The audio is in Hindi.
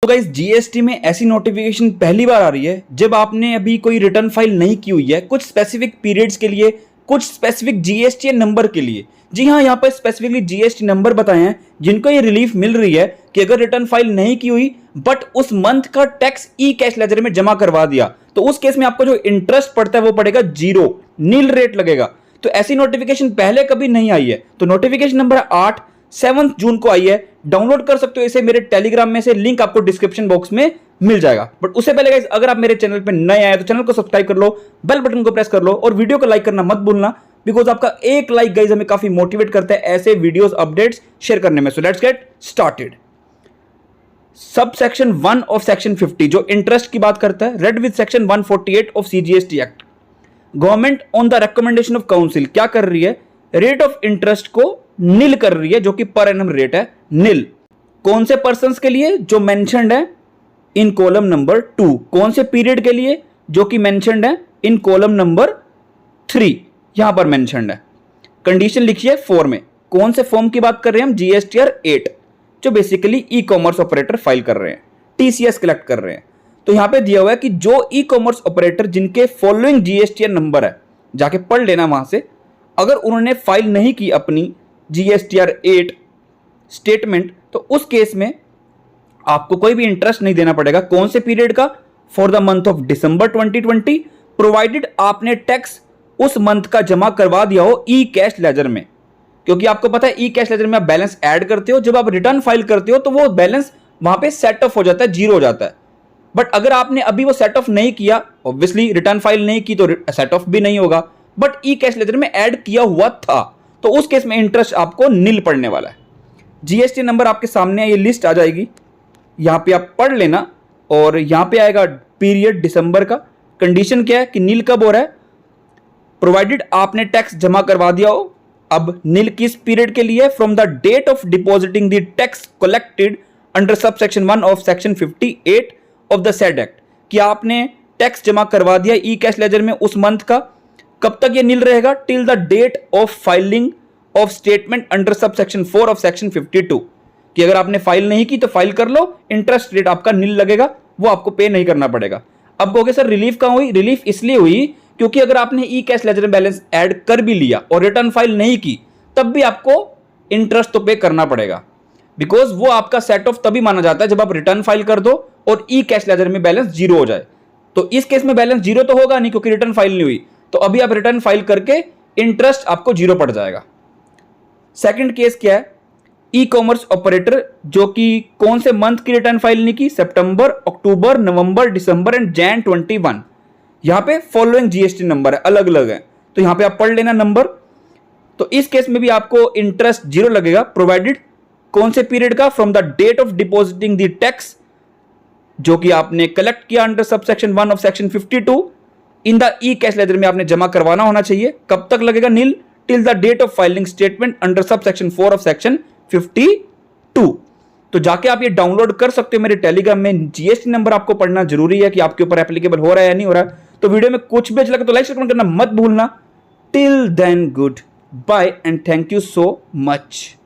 तो गाइस जीएसटी में ऐसी नोटिफिकेशन पहली बार आ रही है जब आपने अभी कोई रिटर्न फाइल नहीं की हुई है कुछ स्पेसिफिक पीरियड्स के लिए, कुछ स्पेसिफिक जीएसटी नंबर के लिए। जी हाँ, यहाँ पर स्पेसिफिकली जीएसटी नंबर बताए हैं जिनको ये रिलीफ मिल रही है कि अगर रिटर्न फाइल नहीं की हुई बट उस मंथ का टैक्स ई कैश लेजर में जमा करवा दिया तो उस केस में आपको जो इंटरेस्ट पड़ता है वो पड़ेगा जीरो, नील रेट लगेगा। तो ऐसी नोटिफिकेशन पहले कभी नहीं आई है। तो नोटिफिकेशन नंबर 7 जून को आई है। डाउनलोड कर सकते हो इसे मेरे टेलीग्राम में से, लिंक आपको डिस्क्रिप्शन बॉक्स में मिल जाएगा। बट उससे पहले गाइस अगर आप मेरे चैनल पे नए आए तो चैनल को सब्सक्राइब कर लो, बेल बटन को प्रेस कर लो और वीडियो को लाइक करना मत भूलना, बिकॉज आपका एक लाइक गाइस हमें काफी मोटिवेट करता है ऐसे वीडियोस अपडेट्स शेयर करने में। So let's get started. सब सेक्शन 1 ऑफ सेक्शन 50 जो इंटरेस्ट की बात करता है, read with section 148 of CGST act. Government on the recommendation of council क्या कर रही है, रेट ऑफ इंटरेस्ट को नील कर रही है, जो कि पर एनम रेट है नील। कौन से पर्संस के लिए, जो मेंशन्ड है इन कॉलम नंबर 2। कौन से पीरियड के लिए, जो कि मेंशन्ड है इन कॉलम नंबर 3, यहां पर मेंशन्ड है। कंडीशन लिखिए 4 में। कौन से फॉर्म की बात कर रहे हैं हम, जीएसटीआर 8, जो basically e commerce operator file कर रहे हैं, टीसीएस कलेक्ट कर रहे हैं। तो यहां पे दिया हुआ है कि जो ई कॉमर्स ऑपरेटर जिनके फॉलोइंग जीएसटीआर नंबर है, जाके पढ़ लेना वहां से, अगर उन्होंने फाइल नहीं की अपनी जीएसटीआर 8 स्टेटमेंट तो उस केस में आपको कोई भी इंटरेस्ट नहीं देना पड़ेगा। कौन से पीरियड का, for the month of December 2020, provided आपने टैक्स उस मंथ का जमा करवा दिया हो ई कैश लेजर में। क्योंकि आपको पता है ई कैश लेजर में आप बैलेंस ऐड करते हो, जब आप रिटर्न फाइल करते हो तो वो बैलेंस वहां पे सेट ऑफ हो जाता है, जीरो हो जाता है। बट अगर आपने अभी वो सेट ऑफ नहीं किया, ऑब्वियसली रिटर्न फाइल नहीं की तो सेट ऑफ भी नहीं होगा, बट ई कैश लेजर में ऐड किया हुआ था तो उस केस में इंटरेस्ट आपको नील पड़ने वाला है। जीएसटी नंबर आपके सामने ये लिस्ट आ जाएगी, यहां पे आप पढ़ लेना। और यहां पे आएगा पीरियड दिसंबर का। कंडीशन क्या है कि नील कब हो रहा है, प्रोवाइडेड आपने टैक्स जमा करवा दिया हो। अब नील किस पीरियड के लिए, from the date of depositing the tax collected under sub section 1 of section 58 of the said act. कि आपने टैक्स जमा करवा दिया ई कैश लेजर में उस मंथ का, कब तक ये नील रहेगा, till the date of filing of statement under sub section 4 of section 52। कि अगर आपने फाइल नहीं की तो फाइल कर लो, इंटरेस्ट रेट आपका नील लगेगा, वो आपको पे नहीं करना पड़ेगा। अब कहोगे सर रिलीफ कहां हुई, रिलीफ इसलिए हुई क्योंकि अगर आपने ई कैश लेजर में बैलेंस ऐड कर भी लिया और रिटर्न फाइल नहीं की तब भी आपको इंटरेस्ट तो पे करना पड़ेगा, बिकॉज वो आपका सेट ऑफ तभी माना जाता है जब आप रिटर्न फाइल कर दो और ई कैश लेजर में बैलेंस जीरो हो जाए। तो इस केस में बैलेंस जीरो तो होगा नहीं क्योंकि रिटर्न फाइल नहीं हुई, तो अभी आप रिटर्न फाइल करके इंटरेस्ट आपको जीरो पड़ जाएगा। सेकंड केस क्या है, ई कॉमर्स ऑपरेटर जो कि कौन से मंथ की रिटर्न फाइल नहीं की, सितंबर, अक्टूबर, नवंबर, दिसंबर एंड जैन 21। यहां पे फॉलोइंग जीएसटी नंबर है, अलग अलग है, तो यहां पे आप पढ़ लेना नंबर। तो इस केस में भी आपको इंटरेस्ट जीरो लगेगा, प्रोवाइडेड कौन से पीरियड का, from the date of depositing the tax जो कि आपने कलेक्ट किया under sub section 1 of section 52 in the E cash ledger में आपने जमा करवाना होना चाहिए। कब तक लगेगा Neel, till the date of filing statement under sub section 4 of section 52। तो जाके आप ये डाउनलोड कर सकते हो मेरे टेलीग्राम में। जीएसटी नंबर आपको पढ़ना जरूरी है कि आपके ऊपर एप्लीकेबल हो रहा है या नहीं हो रहा है। तो वीडियो में कुछ भी अच्छा लगे तो लाइक शेयर करना मत भूलना। Till then goodbye and thank you so much.